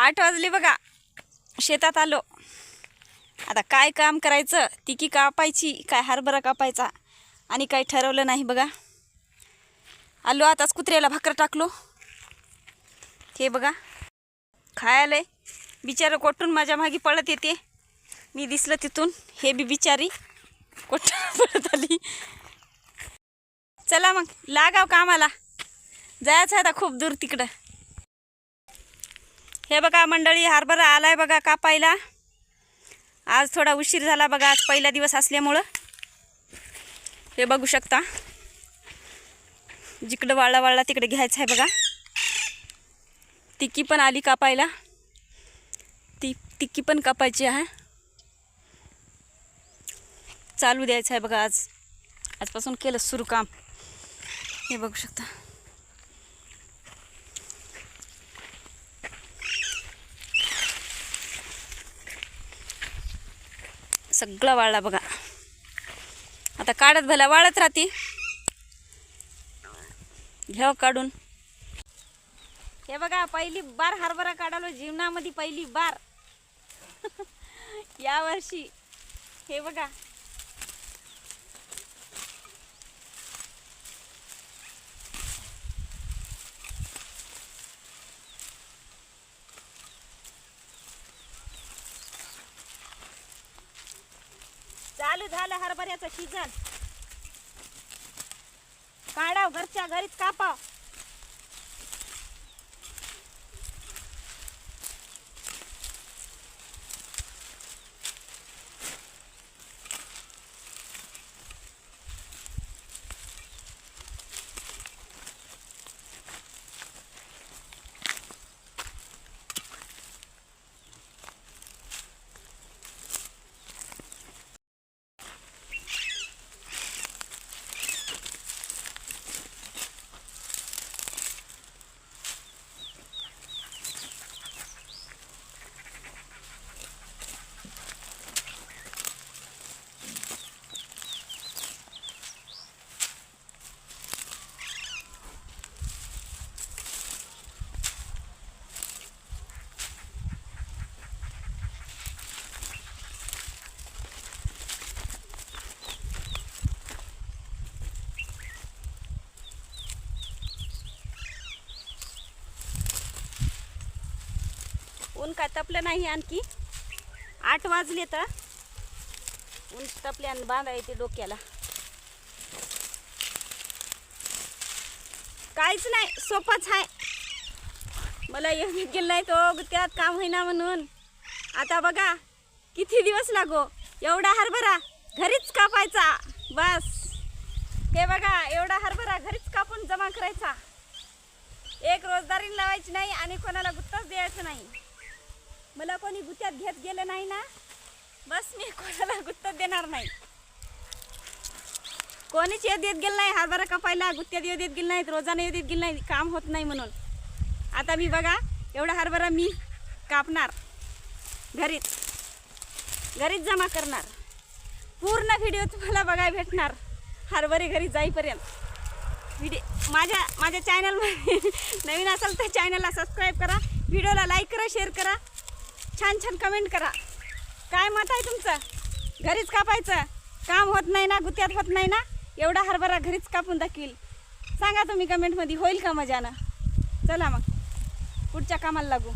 8 वाजले बघा. शेतात आलो. आता काय काम करायचं, तिकी कापायची, काय हरभरा कापायचा आणि काही ठरवलं नाही बघा. आलो आताच कुत्र्याला भाकर टाकलो. हे बघा खायले बिचारं कोटून माझ्या मागे पळत येते. मी दिसलं तिथून, हे बी बिचारी कोटून पळत आली. चला मग लागाव कामाला, जायचं आता खूप दूर तिकडं. हे बघा मंडळी, हरभरा आलाय बघा कापायला. आज थोडा उशीर झाला बघा, आज पहिला दिवस असल्यामुळं. हे बघू शकता, जिकडं वाळला वाळला तिकडे घ्यायचं आहे बघा. तिकी पण आली कापायला, तिकी पण कापायची आहे. चालू द्यायचं आहे बघा. आजपासून केलं सुरू काम. हे बघू शकता. सगळं वाळला बघा. आता काढत भला वाळत राहते. घ्याव काढून. हे बघा पहिली बार हरभरा काढालो जीवनामध्ये, पहिली बार या वर्षी. हे बघा चालू झालं हरभऱ्याचं सीझन. काढाव घरच्या घरीच कापाव. ऊन काय तपलं नाही आणखी. 8 वाजले तर ऊन तपले आणि बांधा येते डोक्याला. काहीच नाही, सोपाच आहे. मला येऊन गेलं नाही तो त्यात काम होईना म्हणून. आता बघा किती दिवस लागो एवढा हरभरा घरीच कापायचा बस. हे बघा एवढा हरभरा घरीच कापून जमा करायचा. एक रोजदारी लावायची नाही आणि कोणाला गुत्ताच द्यायचं नाही. मला कोणी गुत्त्यात घेत गेलं नाही ना, बस मी कोणाला गुत्तात देणार नाही. कोणीच येत देत गेलं नाही हरभरा कापायला, गुत्त्यात येत देत गेलं नाहीत, रोजाने येत देत गेलं नाही, काम होत नाही म्हणून. आता मी बघा एवढा हरभरा मी कापणार, घरीच जमा करणार. पूर्ण व्हिडिओ तुम्हाला बघायला भेटणार हरभरे घरी जाईपर्यंत. माझ्या चॅनलमध्ये नवीन असेल तर चॅनलला सबस्क्राईब करा, व्हिडिओला लाईक करा, शेअर करा, छान कमेंट करा. काय मत आहे तुमचं? घरीच कापायचं, काम होत नाही ना, गुत्त्यात होत नाही ना, एवढा हरभरा घरीच कापून दाखवील. सांगा तुम्ही कमेंटमध्ये, होईल का मजानं? चला मग पुढच्या कामाला लागू.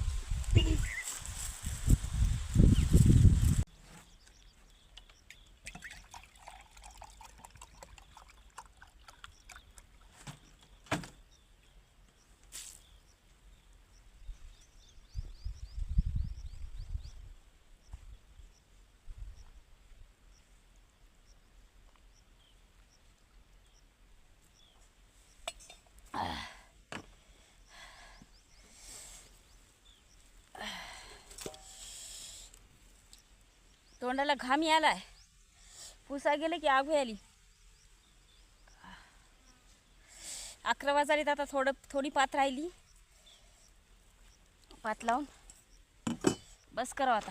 तोंडाला घाम यालाय. पुसा गेले की आग आली. 11 वाजले तर आता थोडी पात राहिली. पात लावून बस करावं आता.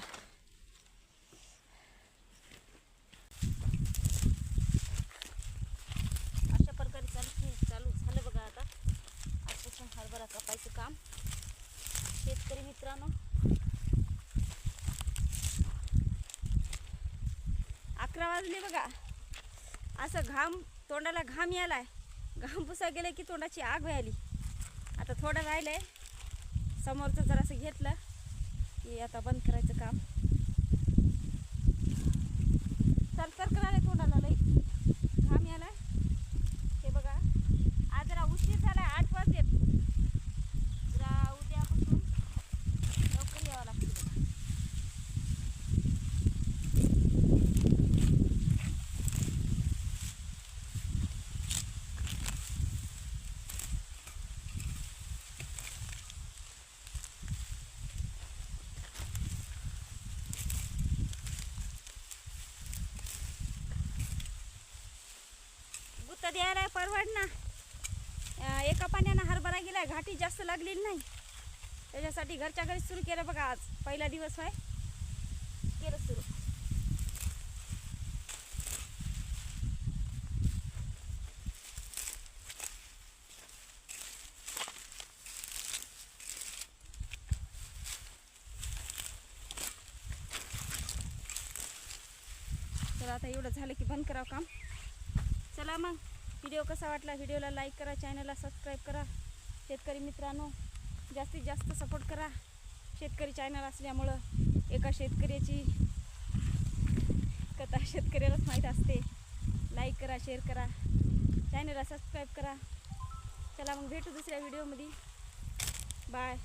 अशा प्रकारे चालू झालं बघा. आता आजपासून हरभरा कापायचं काम. शेतकरी मित्रांनो, वाजले बघा. असं घाम तोंडाला घाम यायलाय. घाम पुसा गेले की तोंडाची आग व्हायली. आता थोडं राहिलंय. समोरचं जरासं घेतलं की आता बंद करायचं काम. सरसर करायला तोंडाला लई घाम यायलाय. हे बघा आज जरा उशीर झालाय. 8 वाजलेत. जरा उद्यापासून लवकर यावं लागतं. गुत्ता द्यायला परवड ना. एका पाण्यानं हरभरा गेलाय. घाटी जास्त लागलेली नाही. त्याच्यासाठी घरच्या घरी सुरू केलं बघा. आज पहिला दिवस आहे. केलं सुरू. तर आता एवढं झालं की बंद करावं काम. चला मग व्हिडिओ कसा वाटला. व्हिडिओला लाईक करा. चॅनलला सबस्क्राईब करा. शेतकरी मित्रांनो जास्तीत जास्त सपोर्ट करा. शेतकरी चॅनल असल्यामुळं एका शेतकऱ्याची कथा शेतकऱ्यालाच माहीत असते. लाईक करा, शेअर करा, चॅनलला सबस्क्राईब करा. चला मग भेटू दुसऱ्या व्हिडिओमध्ये. बाय.